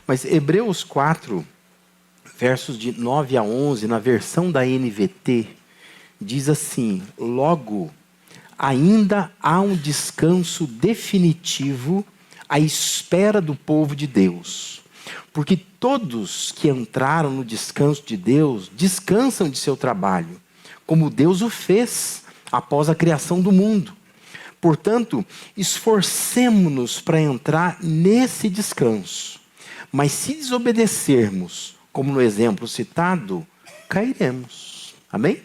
Mas Hebreus 4, versos de 9 a 11, na versão da NVT, diz assim: logo, ainda há um descanso definitivo à espera do povo de Deus. Porque todos que entraram no descanso de Deus, descansam de seu trabalho, como Deus o fez após a criação do mundo. Portanto, esforcemo-nos para entrar nesse descanso. Mas se desobedecermos, como no exemplo citado, cairemos. Amém?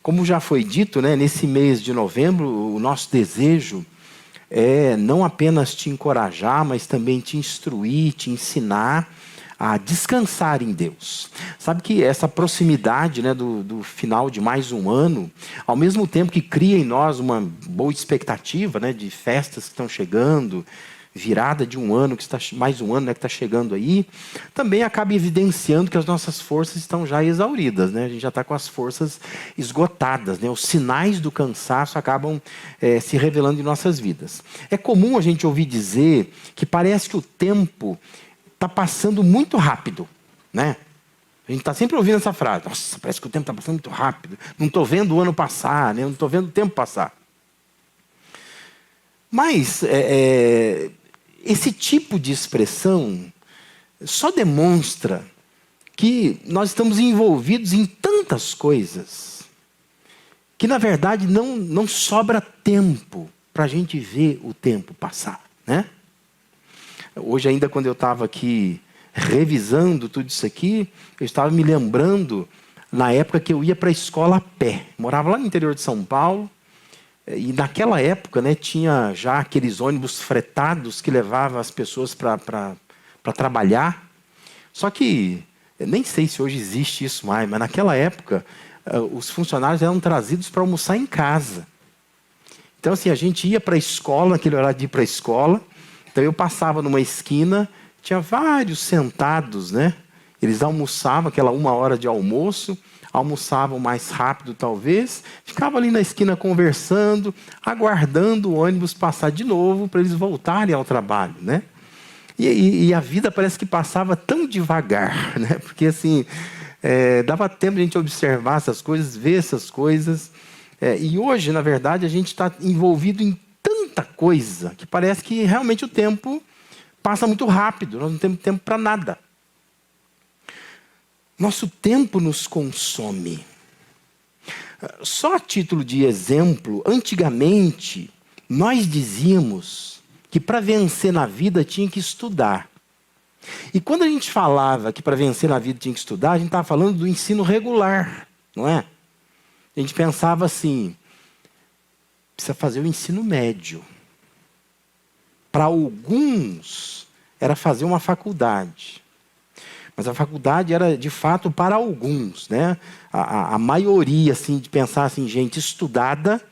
Como já foi dito, nesse mês de novembro, o nosso desejo é não apenas te encorajar, mas também te instruir, te ensinar a descansar em Deus. Sabe que essa proximidade do final de mais um ano, ao mesmo tempo que cria em nós uma boa expectativa de festas que estão chegando, virada de um ano, que está mais um ano que está chegando aí, também acaba evidenciando que as nossas forças estão já exauridas. A gente já está com as forças esgotadas. Os sinais do cansaço acabam se revelando em nossas vidas. É comum a gente ouvir dizer que parece que o tempo está passando muito rápido. A gente está sempre ouvindo essa frase: nossa, parece que o tempo está passando muito rápido. Não estou vendo o ano passar, não estou vendo o tempo passar. Mas esse tipo de expressão só demonstra que nós estamos envolvidos em tantas coisas que, na verdade, não sobra tempo para a gente ver o tempo passar. Hoje, ainda quando eu estava aqui revisando tudo isso aqui, eu estava me lembrando na época que eu ia para a escola a pé. Morava lá no interior de São Paulo. E naquela época, tinha já aqueles ônibus fretados que levavam as pessoas para trabalhar. Só que, nem sei se hoje existe isso mais, mas naquela época, os funcionários eram trazidos para almoçar em casa. Então, assim, a gente ia para a escola, naquele horário de ir para a escola. Então, eu passava numa esquina, tinha vários sentados, Eles almoçavam, aquela 1 hora de almoço, almoçavam mais rápido talvez, ficavam ali na esquina conversando, aguardando o ônibus passar de novo para eles voltarem ao trabalho. E a vida parece que passava tão devagar, porque assim, dava tempo de a gente observar essas coisas, ver essas coisas. E hoje, na verdade, a gente está envolvido em tanta coisa que parece que realmente o tempo passa muito rápido, nós não temos tempo para nada. Nosso tempo nos consome. Só a título de exemplo, antigamente, nós dizíamos que para vencer na vida tinha que estudar. E quando a gente falava que para vencer na vida tinha que estudar, a gente estava falando do ensino regular, não é? A gente pensava assim: precisa fazer o ensino médio. Para alguns, era fazer uma faculdade. Mas a faculdade era, de fato, para alguns. A maioria, assim, de pensar assim, gente estudada,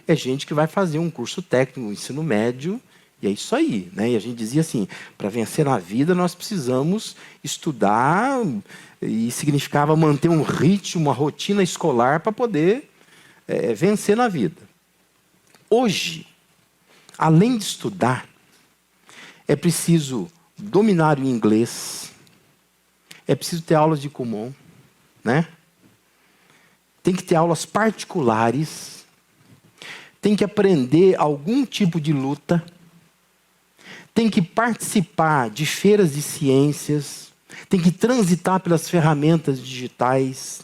é gente que vai fazer um curso técnico, um ensino médio, e é isso aí. E a gente dizia assim: para vencer na vida, nós precisamos estudar, e significava manter um ritmo, uma rotina escolar para poder vencer na vida. Hoje, além de estudar, é preciso dominar o inglês, é preciso ter aulas de Kumon, Tem que ter aulas particulares, tem que aprender algum tipo de luta, tem que participar de feiras de ciências, tem que transitar pelas ferramentas digitais,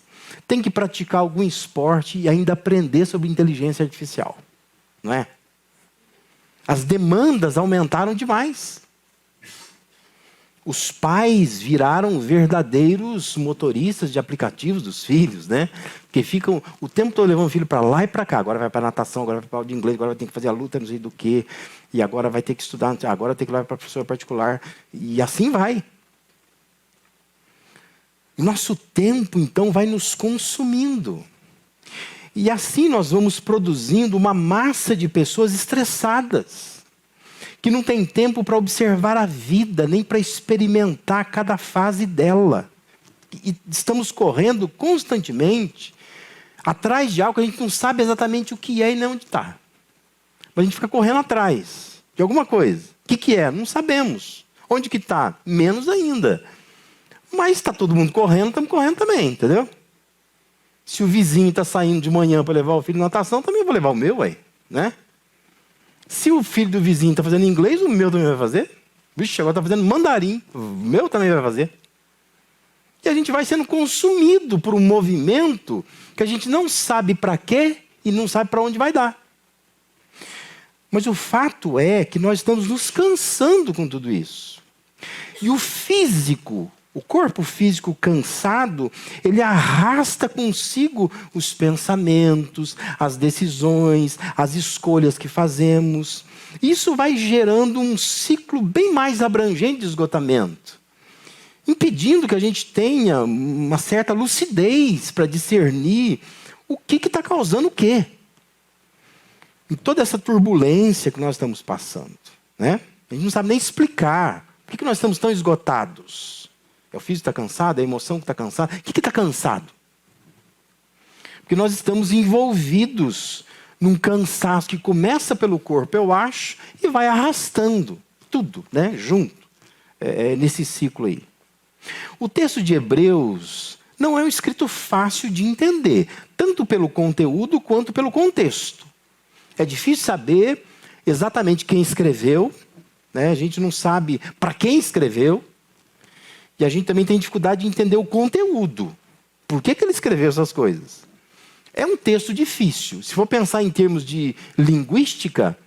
tem que praticar algum esporte e ainda aprender sobre inteligência artificial, não é? As demandas aumentaram demais. Os pais viraram verdadeiros motoristas de aplicativos dos filhos, Porque ficam o tempo todo levando o filho para lá e para cá. Agora vai para a natação, agora vai para aula de inglês, agora vai ter que fazer a luta, não sei do quê. E agora vai ter que estudar, agora vai ter que levar para professor particular. E assim vai. Nosso tempo, então, vai nos consumindo. E assim nós vamos produzindo uma massa de pessoas estressadas, que não tem tempo para observar a vida, nem para experimentar cada fase dela. E estamos correndo constantemente atrás de algo que a gente não sabe exatamente o que é e nem onde está. Mas a gente fica correndo atrás de alguma coisa. O que é? Não sabemos. Onde que está? Menos ainda. Mas está todo mundo correndo, estamos correndo também, entendeu? Se o vizinho está saindo de manhã para levar o filho na natação, também vou levar o meu, ué, né? Se o filho do vizinho está fazendo inglês, o meu também vai fazer. Vixe, agora está fazendo mandarim, o meu também vai fazer. E a gente vai sendo consumido por um movimento que a gente não sabe para quê e não sabe para onde vai dar. Mas o fato é que nós estamos nos cansando com tudo isso. E o físico, o corpo físico cansado, ele arrasta consigo os pensamentos, as decisões, as escolhas que fazemos. Isso vai gerando um ciclo bem mais abrangente de esgotamento, impedindo que a gente tenha uma certa lucidez para discernir o que está causando o quê. Em toda essa turbulência que nós estamos passando, né? A gente não sabe nem explicar por que nós estamos tão esgotados. É o físico que está cansado, é a emoção que está cansada. O que está cansado? Porque nós estamos envolvidos num cansaço que começa pelo corpo, eu acho, e vai arrastando tudo, né? Junto, nesse ciclo aí. O texto de Hebreus não é um escrito fácil de entender, tanto pelo conteúdo quanto pelo contexto. É difícil saber exatamente quem escreveu, né? A gente não sabe para quem escreveu, e a gente também tem dificuldade de entender o conteúdo. Por que ele escreveu essas coisas? É um texto difícil. Se for pensar em termos de linguística,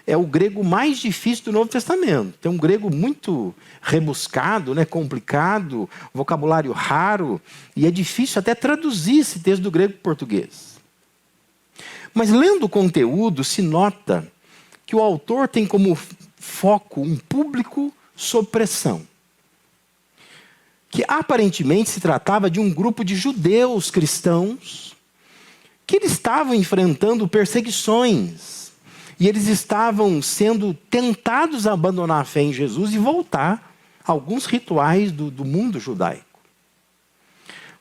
é o grego mais difícil do Novo Testamento. É um grego muito rebuscado, né? Complicado, vocabulário raro, e é difícil até traduzir esse texto do grego para o português. Mas lendo o conteúdo, se nota que o autor tem como foco um público sob pressão. Que aparentemente se tratava de um grupo de judeus cristãos que eles estavam enfrentando perseguições. E eles estavam sendo tentados a abandonar a fé em Jesus e voltar a alguns rituais do mundo judaico.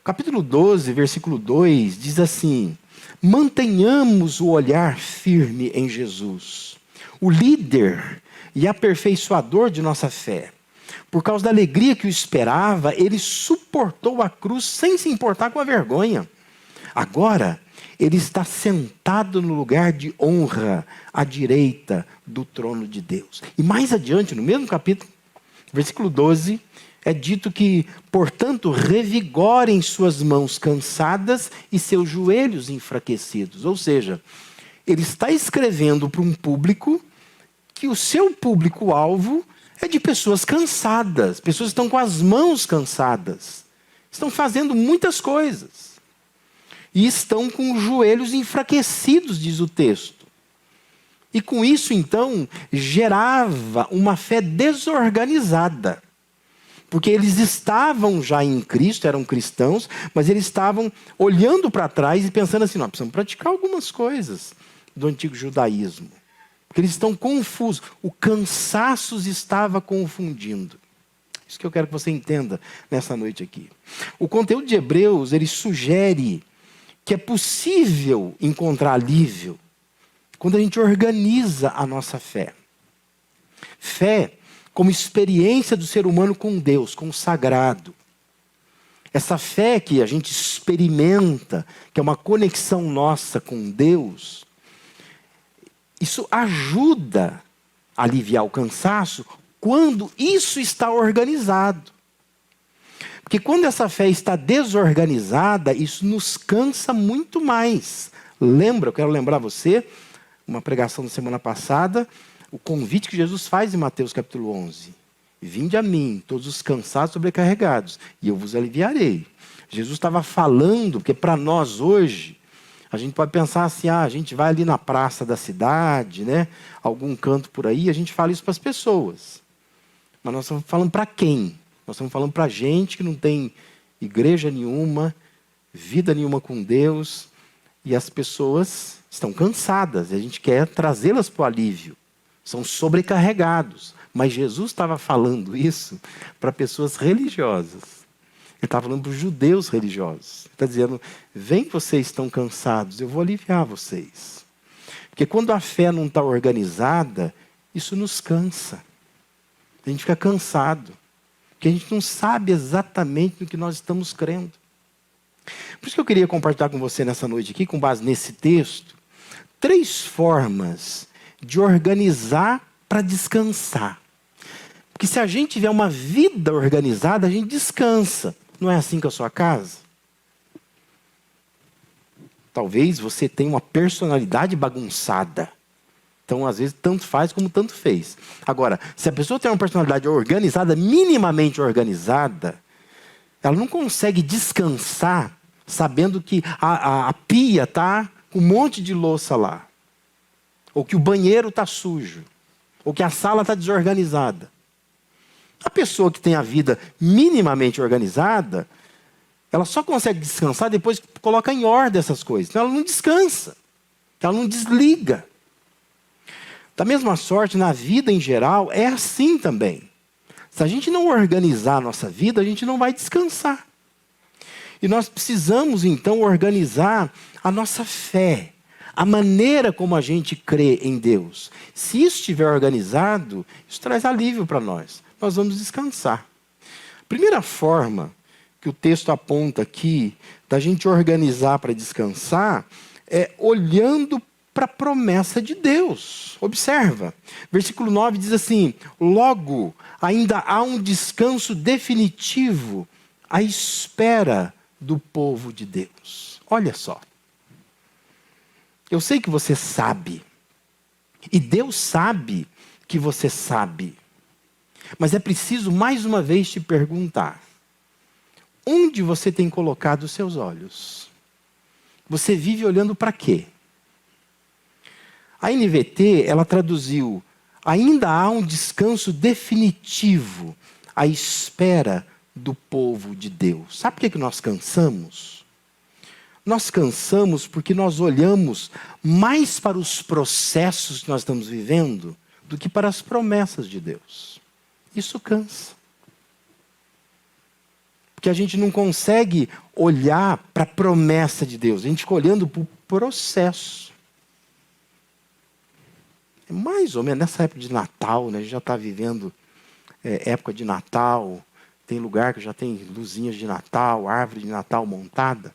O capítulo 12, versículo 2, diz assim: mantenhamos o olhar firme em Jesus, o líder e aperfeiçoador de nossa fé. Por causa da alegria que o esperava, ele suportou a cruz sem se importar com a vergonha. Agora, ele está sentado no lugar de honra, à direita do trono de Deus. E mais adiante, no mesmo capítulo, versículo 12, é dito que, portanto, revigorem suas mãos cansadas e seus joelhos enfraquecidos. Ou seja, ele está escrevendo para um público que o seu público-alvo é de pessoas cansadas, pessoas que estão com as mãos cansadas, estão fazendo muitas coisas e estão com os joelhos enfraquecidos, diz o texto. E com isso, então, gerava uma fé desorganizada. Porque eles estavam já em Cristo, eram cristãos, mas eles estavam olhando para trás e pensando assim: nós precisamos praticar algumas coisas do antigo judaísmo. Porque eles estão confusos. O cansaço os estava confundindo. Isso que eu quero que você entenda nessa noite aqui. O conteúdo de Hebreus, ele sugere que é possível encontrar alívio quando a gente organiza a nossa fé. Fé como experiência do ser humano com Deus, com o sagrado. Essa fé que a gente experimenta, que é uma conexão nossa com Deus, isso ajuda a aliviar o cansaço quando isso está organizado. Porque quando essa fé está desorganizada, isso nos cansa muito mais. Lembra, eu quero lembrar você, uma pregação da semana passada, o convite que Jesus faz em Mateus capítulo 11. Vinde a mim, todos os cansados e sobrecarregados, e eu vos aliviarei. Jesus estava falando, porque para nós hoje, a gente pode pensar assim: a gente vai ali na praça da cidade, né? Algum canto por aí, a gente fala isso para as pessoas. Mas nós estamos falando para quem? Nós estamos falando para gente que não tem igreja nenhuma, vida nenhuma com Deus, e as pessoas estão cansadas, e a gente quer trazê-las para o alívio. São sobrecarregados. Mas Jesus estava falando isso para pessoas religiosas. Ele estava falando para os judeus religiosos. Ele está dizendo: vem que vocês estão cansados, eu vou aliviar vocês. Porque quando a fé não está organizada, isso nos cansa. A gente fica cansado. Porque a gente não sabe exatamente no que nós estamos crendo. Por isso que eu queria compartilhar com você nessa noite aqui, com base nesse texto, 3 formas de organizar para descansar. Porque se a gente tiver uma vida organizada, a gente descansa. Não é assim com a sua casa? Talvez você tenha uma personalidade bagunçada. Então, às vezes, tanto faz como tanto fez. Agora, se a pessoa tem uma personalidade organizada, minimamente organizada, ela não consegue descansar sabendo que a pia está com um monte de louça lá. Ou que o banheiro está sujo. Ou que a sala está desorganizada. A pessoa que tem a vida minimamente organizada, ela só consegue descansar depois que coloca em ordem essas coisas. Então ela não descansa. Ela não desliga. Da mesma sorte, na vida em geral, é assim também. Se a gente não organizar a nossa vida, a gente não vai descansar. E nós precisamos, então, organizar a nossa fé. A maneira como a gente crê em Deus. Se isso estiver organizado, isso traz alívio para nós. Nós vamos descansar. A primeira forma que o texto aponta aqui, da gente organizar para descansar, é olhando para a promessa de Deus. Observa, versículo 9 diz assim: logo, ainda há um descanso definitivo à espera do povo de Deus. Olha só. Eu sei que você sabe. E Deus sabe que você sabe. Mas é preciso mais uma vez te perguntar: onde você tem colocado os seus olhos? Você vive olhando para quê? A NVT, ela traduziu: ainda há um descanso definitivo à espera do povo de Deus. Sabe por que nós cansamos? Nós cansamos porque nós olhamos mais para os processos que nós estamos vivendo do que para as promessas de Deus. Isso cansa. Porque a gente não consegue olhar para a promessa de Deus. A gente fica olhando para o processo. É mais ou menos nessa época de Natal, né? A gente já está vivendo época de Natal. Tem lugar que já tem luzinhas de Natal, árvore de Natal montada.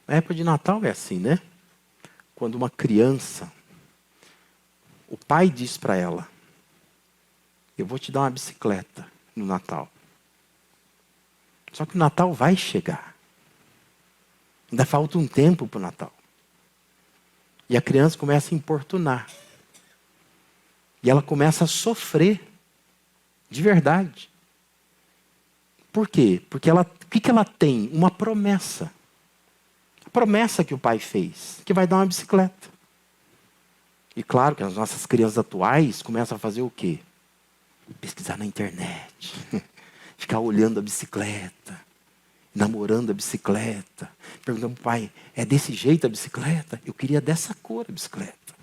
A época de Natal é assim, né? Quando uma criança, o pai diz para ela: eu vou te dar uma bicicleta no Natal. Só que o Natal vai chegar. Ainda falta um tempo para o Natal. E a criança começa a importunar. E ela começa a sofrer. De verdade. Por quê? Porque o que ela tem? Uma promessa. A promessa que o pai fez, que vai dar uma bicicleta. E claro que as nossas crianças atuais começam a fazer o quê? Pesquisar na internet. Ficar olhando a bicicleta. Namorando a bicicleta. Perguntando para o pai: é desse jeito a bicicleta? Eu queria dessa cor a bicicleta.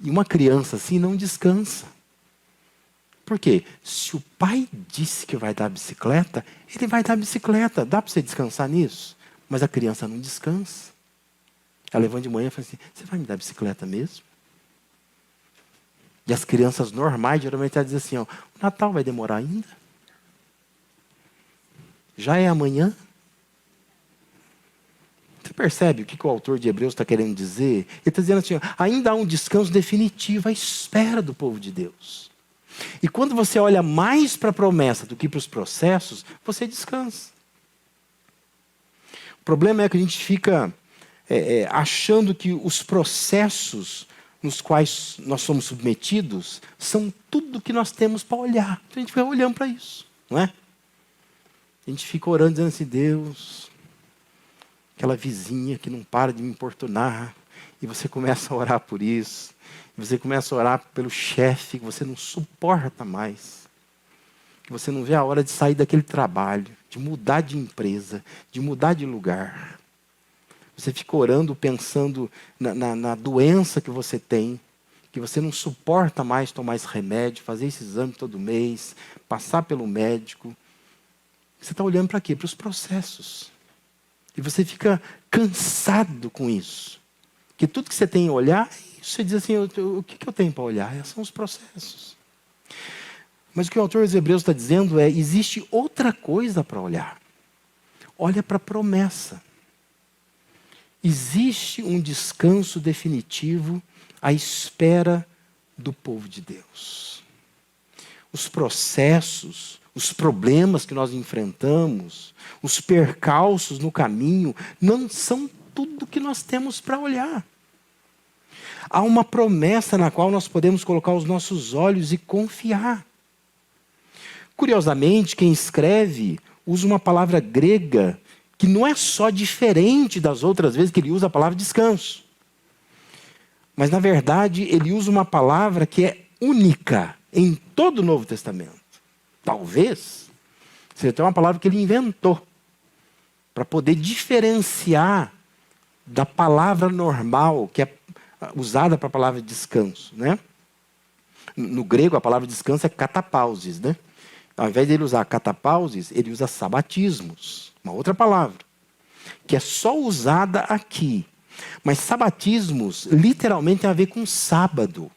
E uma criança assim não descansa. Por quê? Se o pai disse que vai dar a bicicleta, ele vai dar a bicicleta. Dá para você descansar nisso? Mas a criança não descansa. Ela levanta de manhã e fala assim: você vai me dar a bicicleta mesmo? E as crianças normais, geralmente, elas dizem assim: ó, o Natal vai demorar ainda? Já é amanhã? Você percebe o que o autor de Hebreus está querendo dizer? Ele está dizendo assim: ó, ainda há um descanso definitivo à espera do povo de Deus. E quando você olha mais para a promessa do que para os processos, você descansa. O problema é que a gente fica achando que os processos nos quais nós somos submetidos são tudo que nós temos para olhar. Então a gente fica olhando para isso, não é? A gente fica orando dizendo assim: Deus, aquela vizinha que não para de me importunar. E você começa a orar por isso. E você começa a orar pelo chefe que você não suporta mais. Que você não vê a hora de sair daquele trabalho, de mudar de empresa, de mudar de lugar. Você fica orando, pensando na doença que você tem, que você não suporta mais tomar esse remédio, fazer esse exame todo mês, passar pelo médico. Você está olhando para quê? Para os processos. E você fica cansado com isso. Que tudo que você tem a olhar, você diz assim: o que eu tenho para olhar? São os processos. Mas o que o autor dos Hebreus está dizendo é, existe outra coisa para olhar. Olha para a promessa. Existe um descanso definitivo à espera do povo de Deus. Os processos, os problemas que nós enfrentamos, os percalços no caminho, não são tudo que nós temos para olhar. Há uma promessa na qual nós podemos colocar os nossos olhos e confiar. Curiosamente, quem escreve usa uma palavra grega que não é só diferente das outras vezes que ele usa a palavra descanso. Mas, na verdade, ele usa uma palavra que é única em todo o Novo Testamento. Talvez seja até uma palavra que ele inventou para poder diferenciar da palavra normal que é usada para a palavra descanso, né? No grego, a palavra descanso é katapausis, né? Ao invés de ele usar katapausis, ele usa sabatismos, uma outra palavra, que é só usada aqui. Mas sabatismos literalmente tem a ver com sábado.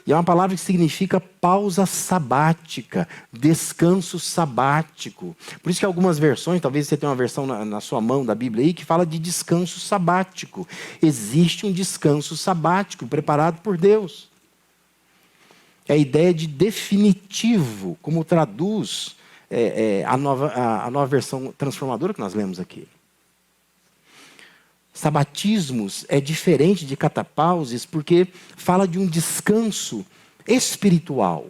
E é uma palavra que significa pausa sabática, descanso sabático. Por isso que algumas versões, talvez você tenha uma versão na sua mão da Bíblia aí, que fala de descanso sabático. Existe um descanso sabático preparado por Deus. É a ideia de definitivo, como traduz a nova versão transformadora que nós lemos aqui. Sabatismos é diferente de catapauses porque fala de um descanso espiritual,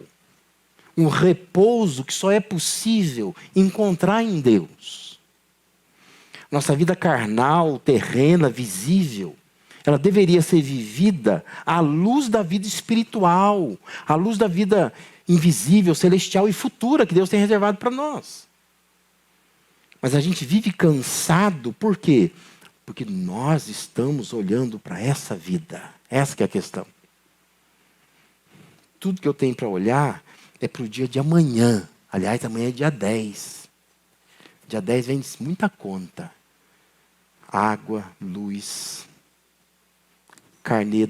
um repouso que só é possível encontrar em Deus. Nossa vida carnal, terrena, visível, ela deveria ser vivida à luz da vida espiritual, à luz da vida invisível, celestial e futura que Deus tem reservado para nós. Mas a gente vive cansado, por quê? Porque nós estamos olhando para essa vida. Essa que é a questão. Tudo que eu tenho para olhar é para o dia de amanhã. Aliás, amanhã é dia 10. Dia 10 vem muita conta. Água, luz, carnê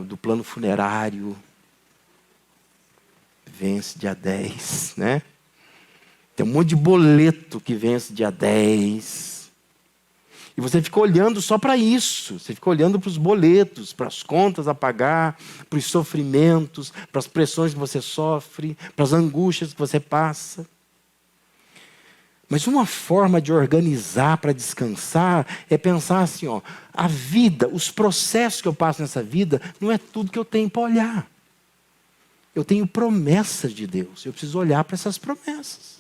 do plano funerário. Vence dia 10, né? Tem um monte de boleto que vence dia 10. E você fica olhando só para isso. Você fica olhando para os boletos, para as contas a pagar, para os sofrimentos, para as pressões que você sofre, para as angústias que você passa. Mas uma forma de organizar para descansar é pensar assim, ó, a vida, os processos que eu passo nessa vida, não é tudo que eu tenho para olhar. Eu tenho promessas de Deus. Eu preciso olhar para essas promessas.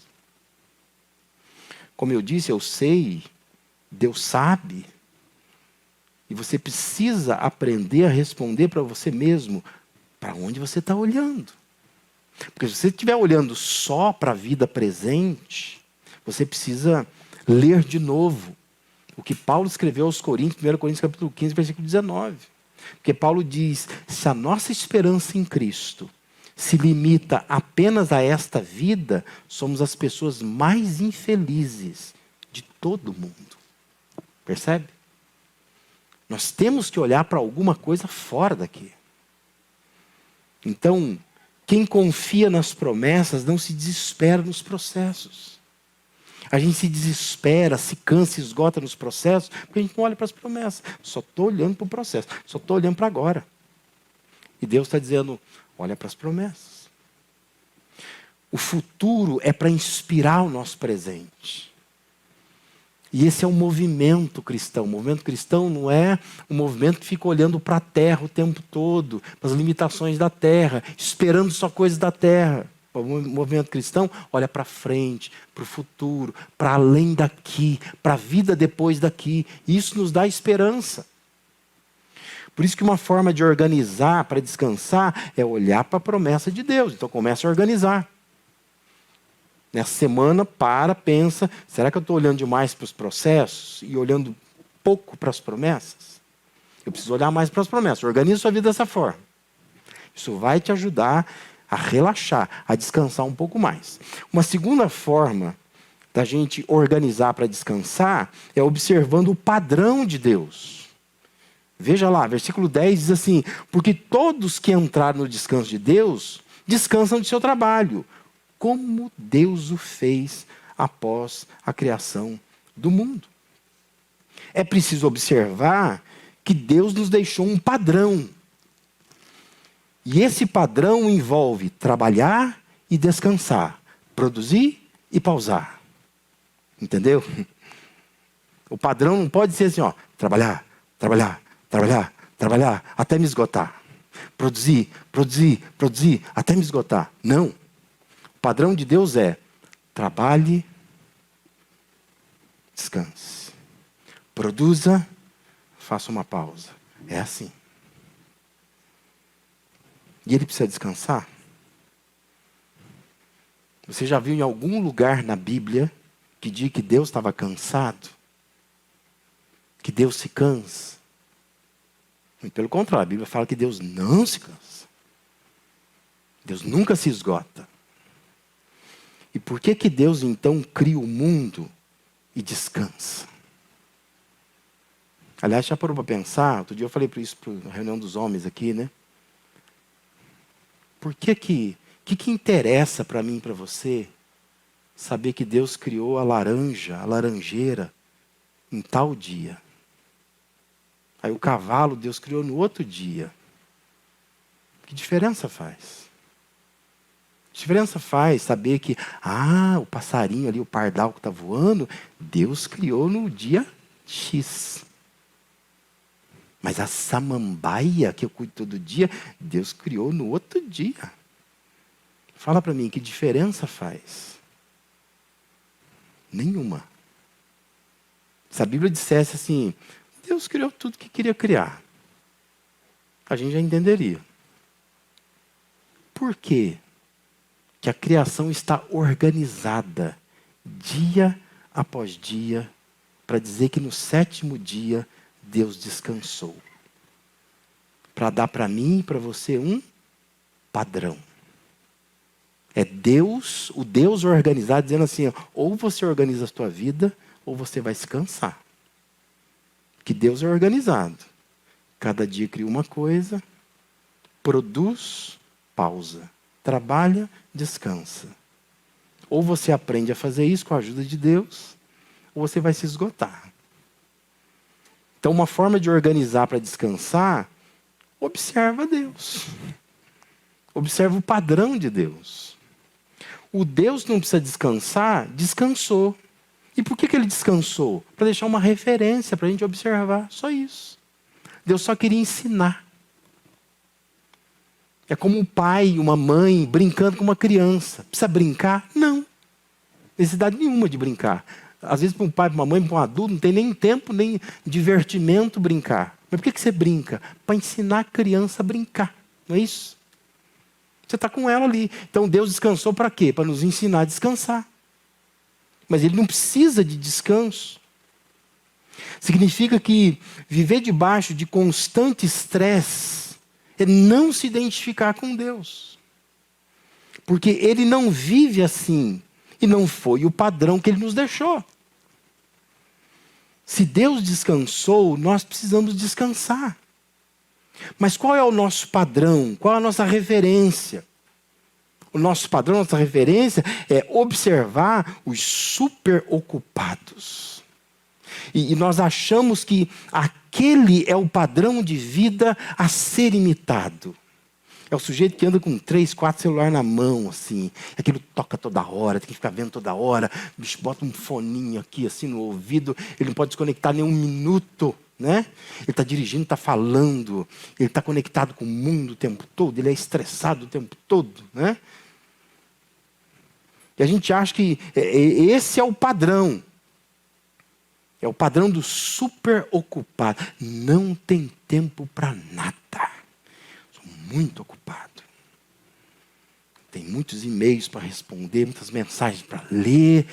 Como eu disse, eu sei, Deus sabe. E você precisa aprender a responder para você mesmo para onde você está olhando. Porque se você estiver olhando só para a vida presente, você precisa ler de novo o que Paulo escreveu aos Coríntios, 1 Coríntios capítulo 15, versículo 19. Porque Paulo diz, se a nossa esperança em Cristo se limita apenas a esta vida, somos as pessoas mais infelizes de todo o mundo. Percebe? Nós temos que olhar para alguma coisa fora daqui. Então, quem confia nas promessas não se desespera nos processos. A gente se desespera, se cansa, se esgota nos processos, porque a gente não olha para as promessas. Só estou olhando para o processo, só estou olhando para agora. E Deus está dizendo, olha para as promessas. O futuro é para inspirar o nosso presente. E esse é um movimento cristão. O movimento cristão não é um movimento que fica olhando para a terra o tempo todo, para as limitações da terra, esperando só coisas da terra. O movimento cristão olha para frente, para o futuro, para além daqui, para a vida depois daqui. E isso nos dá esperança. Por isso que uma forma de organizar para descansar é olhar para a promessa de Deus. Então começa a organizar. Nessa semana, pensa, será que eu estou olhando demais para os processos e olhando pouco para as promessas? Eu preciso olhar mais para as promessas. Organize sua vida dessa forma. Isso vai te ajudar a relaxar, a descansar um pouco mais. Uma segunda forma da gente organizar para descansar é observando o padrão de Deus. Veja lá, versículo 10 diz assim, porque todos que entraram no descanso de Deus descansam de seu trabalho, como Deus o fez após a criação do mundo. É preciso observar que Deus nos deixou um padrão. E esse padrão envolve trabalhar e descansar, produzir e pausar. Entendeu? O padrão não pode ser assim, ó, trabalhar, trabalhar, trabalhar, trabalhar, até me esgotar. Produzir, produzir, produzir, até me esgotar. Não. O padrão de Deus é trabalhe, descanse. Produza, faça uma pausa. É assim. E ele precisa descansar? Você já viu em algum lugar na Bíblia que diz que Deus estava cansado? Que Deus se cansa? E pelo contrário, a Bíblia fala que Deus não se cansa. Deus nunca se esgota. E por que que Deus então cria o mundo e descansa? Aliás, já parou para pensar? Outro dia eu falei isso na reunião dos homens aqui, né? Por que interessa para mim e para você saber que Deus criou a laranja, a laranjeira, em tal dia? Aí o cavalo Deus criou no outro dia. Que diferença faz? Que diferença faz saber que, o passarinho ali, o pardal que está voando, Deus criou no dia X. Mas a samambaia, que eu cuido todo dia, Deus criou no outro dia. Fala para mim, que diferença faz? Nenhuma. Se a Bíblia dissesse assim, Deus criou tudo que queria criar, a gente já entenderia. Por quê? Que a criação está organizada, dia após dia, para dizer que no 7º dia, Deus descansou. Para dar para mim e para você um padrão. É Deus, o Deus organizado, dizendo assim, ou você organiza a sua vida, ou você vai se cansar. Que Deus é organizado. Cada dia cria uma coisa, produz, pausa. Trabalha, descansa. Ou você aprende a fazer isso com a ajuda de Deus, ou você vai se esgotar. Então, uma forma de organizar para descansar, observa Deus. Observa o padrão de Deus. O Deus que não precisa descansar, descansou. E por que ele descansou? Para deixar uma referência para a gente observar. Só isso. Deus só queria ensinar. É como um pai e uma mãe brincando com uma criança. Precisa brincar? Não. Necessidade nenhuma de brincar. Às vezes para um pai, para uma mãe, para um adulto, não tem nem tempo, nem divertimento brincar. Mas por que você brinca? Para ensinar a criança a brincar. Não é isso? Você está com ela ali. Então Deus descansou para quê? Para nos ensinar a descansar. Mas Ele não precisa de descanso. Significa que viver debaixo de constante estresse é não se identificar com Deus. Porque Ele não vive assim. E não foi o padrão que Ele nos deixou. Se Deus descansou, nós precisamos descansar. Mas qual é o nosso padrão? Qual é a nossa referência? O nosso padrão, a nossa referência é observar os superocupados. E nós achamos que aquele é o padrão de vida a ser imitado. É o sujeito que anda com 3, 4 celulares na mão, assim. Aquilo toca toda hora, tem que ficar vendo toda hora. O bicho bota um foninho aqui, assim, no ouvido. Ele não pode desconectar nem um minuto, né? Ele está dirigindo, está falando. Ele está conectado com o mundo o tempo todo. Ele é estressado o tempo todo, né? E a gente acha que esse é o padrão. É o padrão do super ocupado. Não tem tempo para nada. Sou muito ocupado. Tem muitos e-mails para responder, muitas mensagens para ler,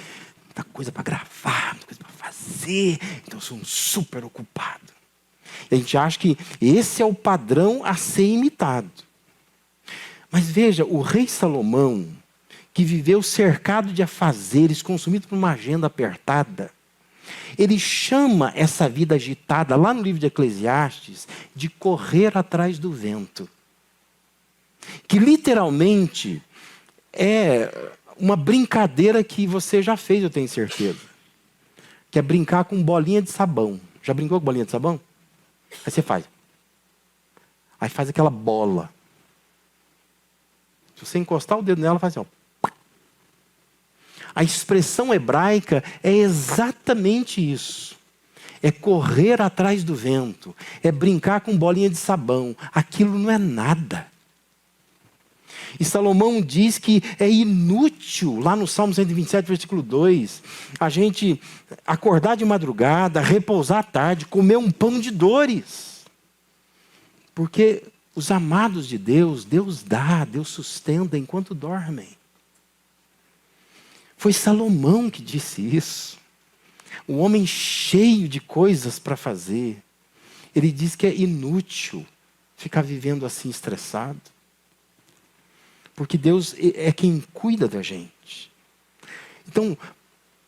muita coisa para gravar, muita coisa para fazer. Então eu sou um super ocupado. E a gente acha que esse é o padrão a ser imitado. Mas veja, o rei Salomão, que viveu cercado de afazeres, consumido por uma agenda apertada, ele chama essa vida agitada, lá no livro de Eclesiastes, de correr atrás do vento. que literalmente é uma brincadeira que você já fez, eu tenho certeza. Que é brincar com bolinha de sabão. Já brincou com bolinha de sabão? Aí você faz. Aí faz aquela bola. Se você encostar o dedo nela, faz assim, ó. A expressão hebraica é exatamente isso. É correr atrás do vento. É brincar com bolinha de sabão. Aquilo não é nada. E Salomão diz que é inútil, lá no Salmo 127, versículo 2, a gente acordar de madrugada, repousar à tarde, comer um pão de dores. Porque os amados de Deus, Deus dá, Deus sustenta enquanto dormem. Foi Salomão que disse isso. Um homem cheio de coisas para fazer. Ele diz que é inútil ficar vivendo assim estressado. Porque Deus é quem cuida da gente. Então,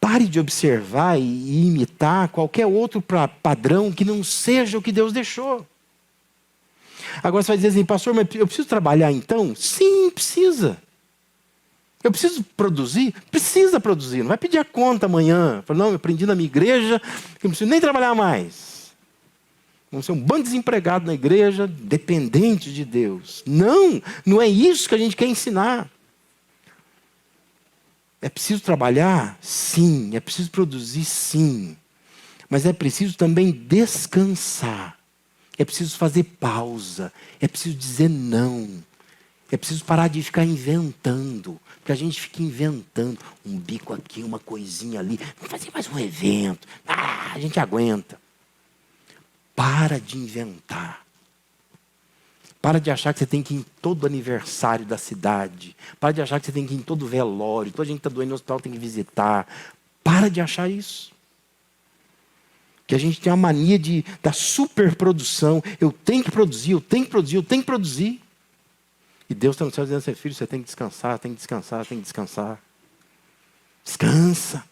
pare de observar e imitar qualquer outro padrão que não seja o que Deus deixou. Agora você vai dizer assim, pastor, mas eu preciso trabalhar então? Sim, precisa. Eu preciso produzir? Precisa produzir. Não vai pedir a conta amanhã. Fala, não, eu aprendi na minha igreja que eu não preciso nem trabalhar mais. Vamos ser um bando de desempregado na igreja, dependente de Deus. Não, não é isso que a gente quer ensinar. É preciso trabalhar? Sim. É preciso produzir? Sim. Mas é preciso também descansar. É preciso fazer pausa. É preciso dizer não. É preciso parar de ficar inventando. Porque a gente fica inventando um bico aqui, uma coisinha ali. Vamos fazer mais um evento. A gente aguenta. Para de inventar. Para de achar que você tem que ir em todo aniversário da cidade. Para de achar que você tem que ir em todo velório. Toda gente que está doente no hospital tem que visitar. Para de achar isso. Que a gente tem a mania da superprodução. Eu tenho que produzir, eu tenho que produzir, eu tenho que produzir. E Deus está no céu dizendo assim, filho, você tem que descansar, tem que descansar, tem que descansar. Descansa.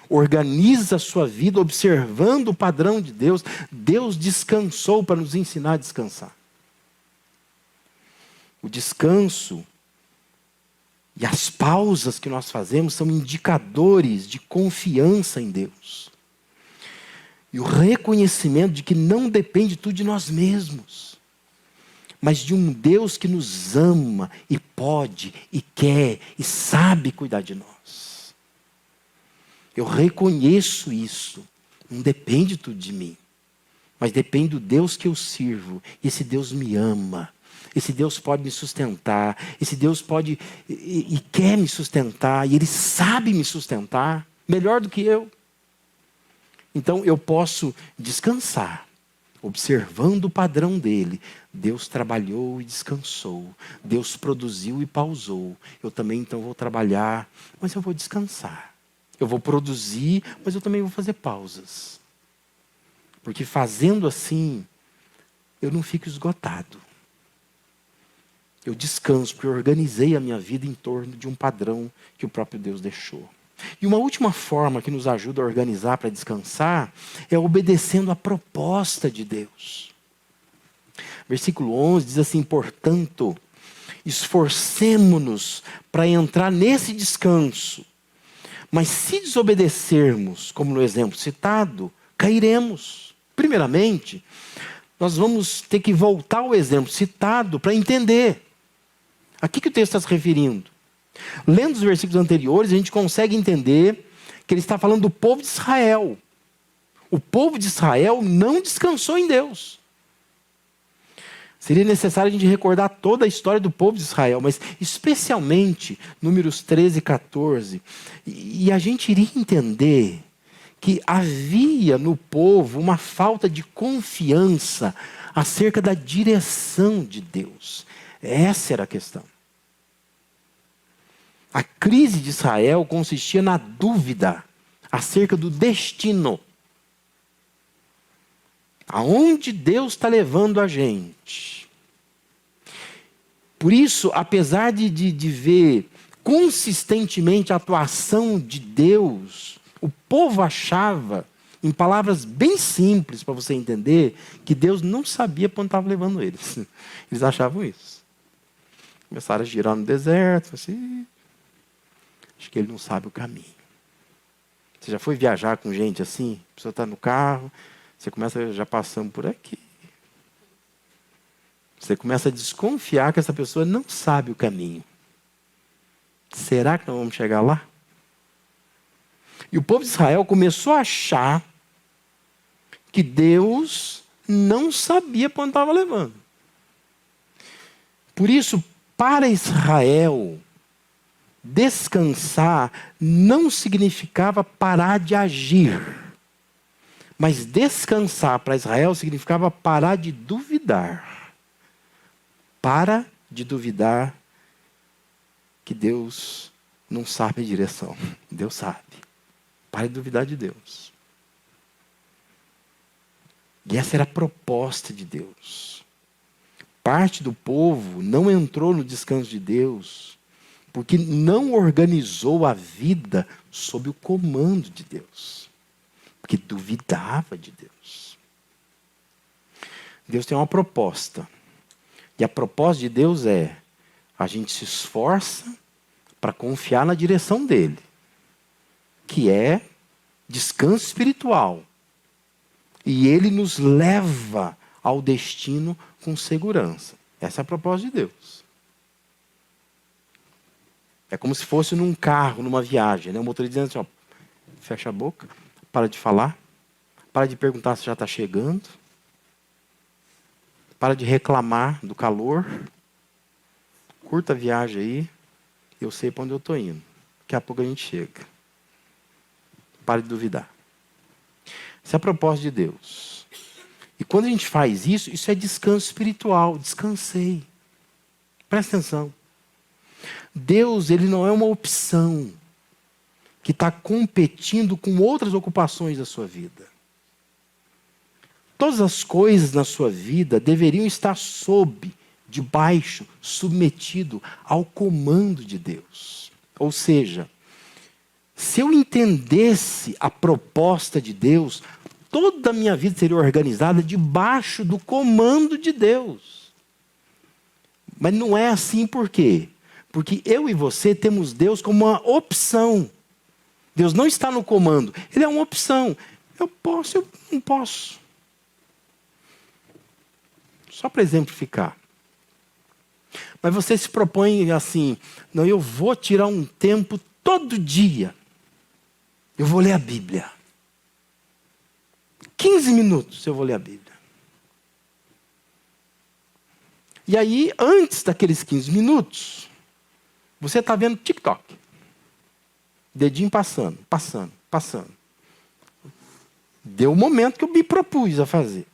Organiza a sua vida observando o padrão de Deus. Deus descansou para nos ensinar a descansar. O descanso e as pausas que nós fazemos são indicadores de confiança em Deus. E o reconhecimento de que não depende tudo de nós mesmos, mas de um Deus que nos ama e pode e quer e sabe cuidar de nós. Eu reconheço isso. Não depende tudo de mim. Mas depende do Deus que eu sirvo. E esse Deus me ama. Esse Deus pode me sustentar. Esse Deus pode e quer me sustentar. E Ele sabe me sustentar. Melhor do que eu. Então eu posso descansar. Observando o padrão dele. Deus trabalhou e descansou. Deus produziu e pausou. Eu também então vou trabalhar. Mas eu vou descansar. Eu vou produzir, mas eu também vou fazer pausas. Porque fazendo assim, eu não fico esgotado. Eu descanso, porque eu organizei a minha vida em torno de um padrão que o próprio Deus deixou. E uma última forma que nos ajuda a organizar para descansar é obedecendo a proposta de Deus. Versículo 11 diz assim, portanto, esforcemo-nos para entrar nesse descanso. Mas se desobedecermos, como no exemplo citado, cairemos. Primeiramente, nós vamos ter que voltar ao exemplo citado para entender. A que o texto está se referindo? Lendo os versículos anteriores, a gente consegue entender que ele está falando do povo de Israel. O povo de Israel não descansou em Deus. Seria necessário a gente recordar toda a história do povo de Israel, mas especialmente Números 13 e 14. E a gente iria entender que havia no povo uma falta de confiança acerca da direção de Deus. Essa era a questão. A crise de Israel consistia na dúvida acerca do destino. Aonde Deus está levando a gente? Por isso, apesar de ver consistentemente a atuação de Deus, o povo achava, em palavras bem simples para você entender, que Deus não sabia para onde estava levando eles. Eles achavam isso. Começaram a girar no deserto. Assim, acho que ele não sabe o caminho. Você já foi viajar com gente assim? A pessoa está no carro, você começa já passando por aqui. Você começa a desconfiar que essa pessoa não sabe o caminho. Será que nós vamos chegar lá? E o povo de Israel começou a achar que Deus não sabia para onde estava levando. Por isso, para Israel, descansar não significava parar de agir. Mas descansar para Israel significava parar de duvidar. Para de duvidar que Deus não sabe a direção. Deus sabe. Para de duvidar de Deus. E essa era a proposta de Deus. Parte do povo não entrou no descanso de Deus porque não organizou a vida sob o comando de Deus. Porque duvidava de Deus. Deus tem uma proposta. E a proposta de Deus é: a gente se esforça para confiar na direção dele, que é descanso espiritual. E ele nos leva ao destino com segurança. Essa é a proposta de Deus. É como se fosse num carro, numa viagem, né? O motorista dizendo assim, ó, fecha a boca, para de falar, para de perguntar se já está chegando, para de reclamar do calor, curta a viagem aí, eu sei para onde eu estou indo. Daqui a pouco a gente chega. Para de duvidar. Essa é a proposta de Deus. E quando a gente faz isso, isso é descanso espiritual. Descansei. Presta atenção. Deus, ele não é uma opção que está competindo com outras ocupações da sua vida. Todas as coisas na sua vida deveriam estar debaixo, submetido ao comando de Deus. Ou seja, se eu entendesse a proposta de Deus, toda a minha vida seria organizada debaixo do comando de Deus. Mas não é assim por quê? Porque eu e você temos Deus como uma opção. Deus não está no comando, ele é uma opção. Eu posso, eu não posso. Só para exemplificar. Mas você se propõe assim, não, eu vou tirar um tempo todo dia. Eu vou ler a Bíblia. 15 minutos eu vou ler a Bíblia. E aí, antes daqueles 15 minutos, você está vendo TikTok. Dedinho passando. Deu o momento que eu me propus a fazer.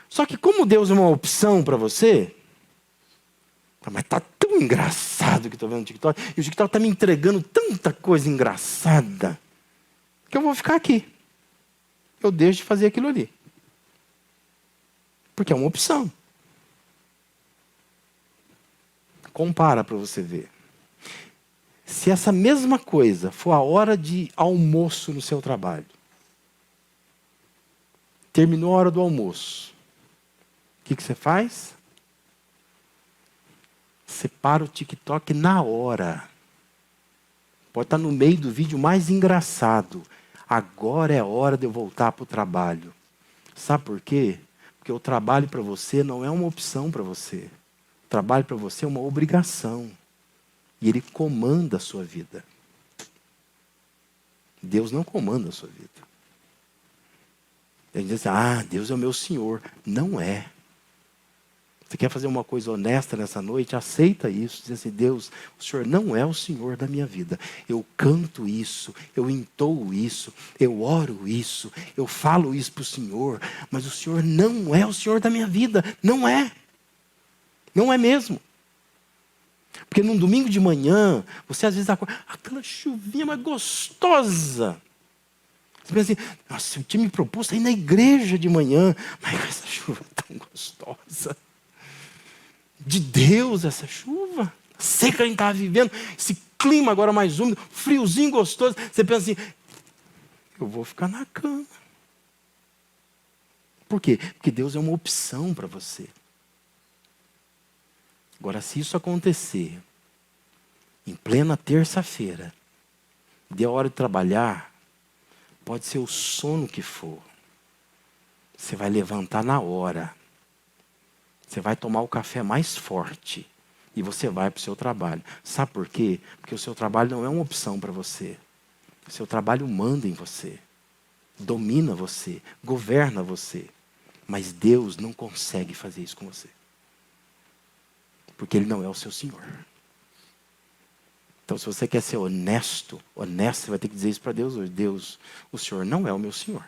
Só que como Deus é uma opção para você, mas está tão engraçado que estou vendo o TikTok, e o TikTok está me entregando tanta coisa engraçada, que eu vou ficar aqui. Eu deixo de fazer aquilo ali. Porque é uma opção. Compara para você ver. Se essa mesma coisa for a hora de almoço no seu trabalho, terminou a hora do almoço, o que você faz? Você para o TikTok na hora. Pode estar no meio do vídeo mais engraçado. Agora é a hora de eu voltar para o trabalho. Sabe por quê? Porque o trabalho para você não é uma opção para você. O trabalho para você é uma obrigação. E ele comanda a sua vida. Deus não comanda a sua vida. A gente diz assim, Deus é o meu Senhor. Não é. Você quer fazer uma coisa honesta nessa noite? Aceita isso. Diz assim, Deus, o Senhor não é o Senhor da minha vida. Eu canto isso, eu entoo isso, eu oro isso, eu falo isso para o Senhor, mas o Senhor não é o Senhor da minha vida. Não é. Não é mesmo. Porque num domingo de manhã, você às vezes acorda, aquela chuvinha mais gostosa. Você pensa assim, nossa, eu tinha me proposto ir na igreja de manhã, mas essa chuva é tão gostosa. De Deus essa chuva, seca que a gente estava vivendo, esse clima agora mais úmido, friozinho gostoso. Você pensa assim, eu vou ficar na cama. Por quê? Porque Deus é uma opção para você. Agora, se isso acontecer, em plena terça-feira, deu hora de trabalhar, pode ser o sono que for. Você vai levantar na hora. Você vai tomar o café mais forte. E você vai para o seu trabalho. Sabe por quê? Porque o seu trabalho não é uma opção para você. O seu trabalho manda em você. Domina você. Governa você. Mas Deus não consegue fazer isso com você. Porque Ele não é o seu Senhor. Então, se você quer ser honesto, você vai ter que dizer isso para Deus hoje. Deus, o Senhor não é o meu Senhor.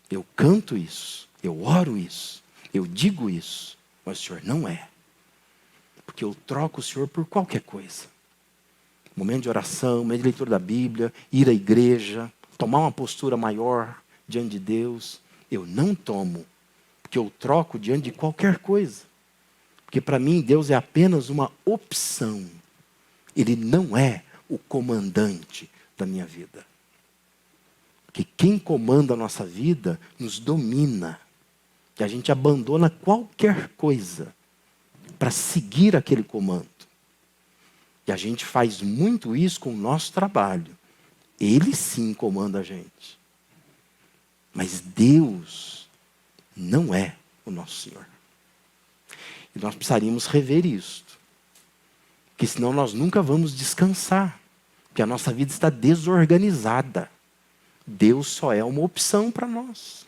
Eu canto isso. Eu oro isso. Eu digo isso. Mas o Senhor não é. Porque eu troco o Senhor por qualquer coisa. Momento de oração, momento de leitura da Bíblia, ir à igreja, tomar uma postura maior diante de Deus. Eu não tomo, porque eu troco diante de qualquer coisa. Porque para mim Deus é apenas uma opção. Ele não é o comandante da minha vida. Porque quem comanda a nossa vida nos domina. E a gente abandona qualquer coisa para seguir aquele comando. E a gente faz muito isso com o nosso trabalho. Ele sim comanda a gente. Mas Deus não é o nosso Senhor. E nós precisaríamos rever isso. Porque senão nós nunca vamos descansar. Porque a nossa vida está desorganizada. Deus só é uma opção para nós.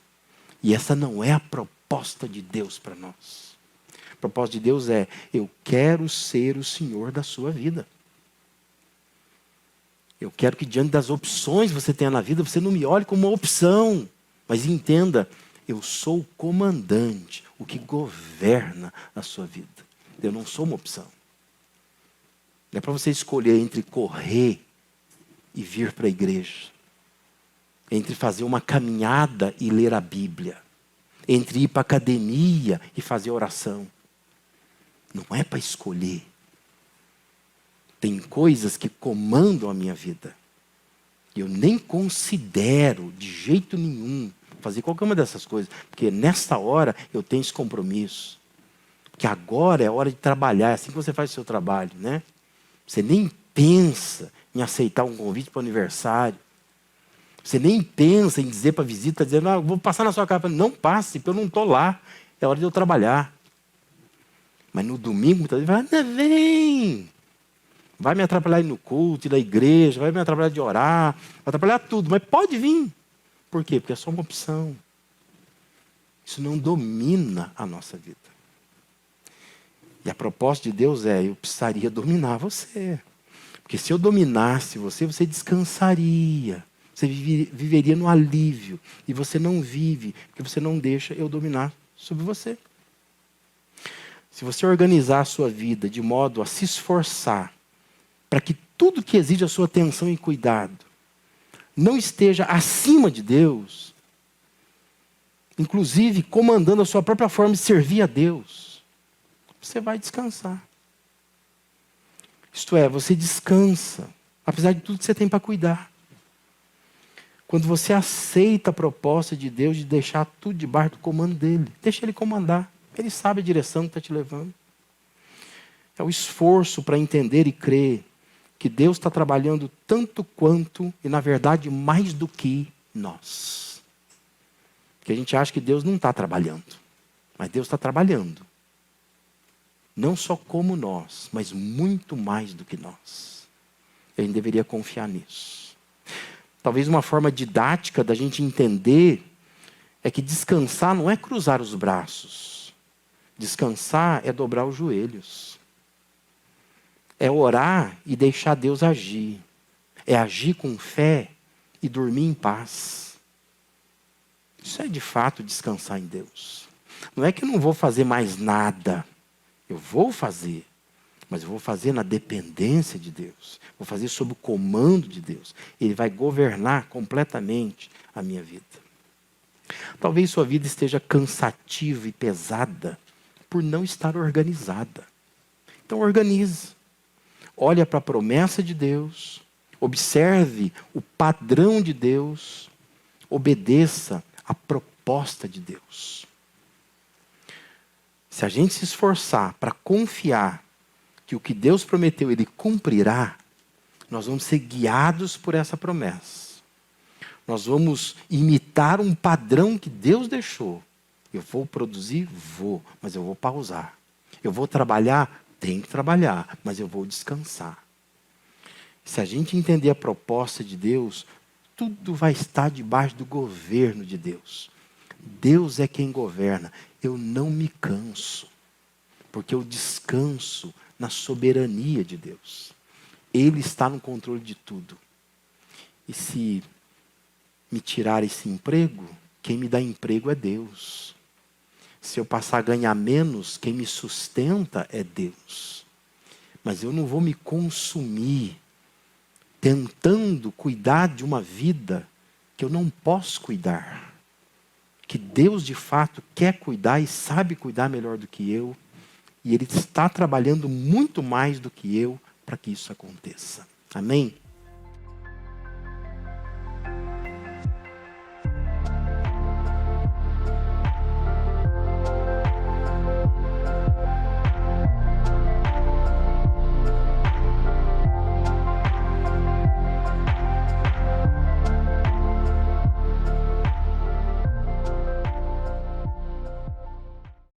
E essa não é a proposta de Deus para nós. A proposta de Deus é: eu quero ser o Senhor da sua vida. Eu quero que diante das opções que você tenha na vida, você não me olhe como uma opção. Mas entenda, eu sou o comandante, o que governa a sua vida. Eu não sou uma opção. Não é para você escolher entre correr e vir para a igreja. Entre fazer uma caminhada e ler a Bíblia. Entre ir para a academia e fazer oração. Não é para escolher. Tem coisas que comandam a minha vida. E eu nem considero de jeito nenhum fazer qualquer uma dessas coisas. Porque nessa hora eu tenho esse compromisso. Porque agora é hora de trabalhar. É assim que você faz o seu trabalho, né? Você nem pensa em aceitar um convite para o aniversário. Você nem pensa em dizer para a visita, dizendo, vou passar na sua casa. Não passe, porque eu não estou lá. É hora de eu trabalhar. Mas no domingo, muitas vezes, vem. Vai me atrapalhar no culto, na igreja, vai me atrapalhar de orar, vai atrapalhar tudo, mas pode vir. Por quê? Porque é só uma opção. Isso não domina a nossa vida. E a proposta de Deus é: eu precisaria dominar você. Porque se eu dominasse você, você descansaria. Você viveria no alívio. E você não vive, porque você não deixa eu dominar sobre você. Se você organizar a sua vida de modo a se esforçar para que tudo que exige a sua atenção e cuidado não esteja acima de Deus, inclusive comandando a sua própria forma de servir a Deus, você vai descansar. Isto é, você descansa, apesar de tudo que você tem para cuidar. Quando você aceita a proposta de Deus de deixar tudo debaixo do comando dele, deixa ele comandar. Ele sabe a direção que está te levando. É o esforço para entender e crer que Deus está trabalhando tanto quanto, e na verdade mais do que nós. Porque a gente acha que Deus não está trabalhando, mas Deus está trabalhando. Não só como nós, mas muito mais do que nós. A gente deveria confiar nisso. Talvez uma forma didática da gente entender é que descansar não é cruzar os braços. Descansar é dobrar os joelhos. É orar e deixar Deus agir. É agir com fé e dormir em paz. Isso é de fato descansar em Deus. Não é que eu não vou fazer mais nada. Eu vou fazer. Mas eu vou fazer na dependência de Deus. Vou fazer sob o comando de Deus. Ele vai governar completamente a minha vida. Talvez sua vida esteja cansativa e pesada por não estar organizada. Então organize. Olhe para a promessa de Deus, observe o padrão de Deus, obedeça a proposta de Deus. Se a gente se esforçar para confiar que o que Deus prometeu Ele cumprirá, nós vamos ser guiados por essa promessa. Nós vamos imitar um padrão que Deus deixou. Eu vou produzir? Vou, mas eu vou pausar. Eu vou trabalhar? Tenho que trabalhar, mas eu vou descansar. Se a gente entender a proposta de Deus, tudo vai estar debaixo do governo de Deus. Deus é quem governa. Eu não me canso, porque eu descanso na soberania de Deus. Ele está no controle de tudo. E se me tirar esse emprego, quem me dá emprego é Deus. Se eu passar a ganhar menos, quem me sustenta é Deus. Mas eu não vou me consumir tentando cuidar de uma vida que eu não posso cuidar. Que Deus de fato quer cuidar e sabe cuidar melhor do que eu. E Ele está trabalhando muito mais do que eu para que isso aconteça. Amém?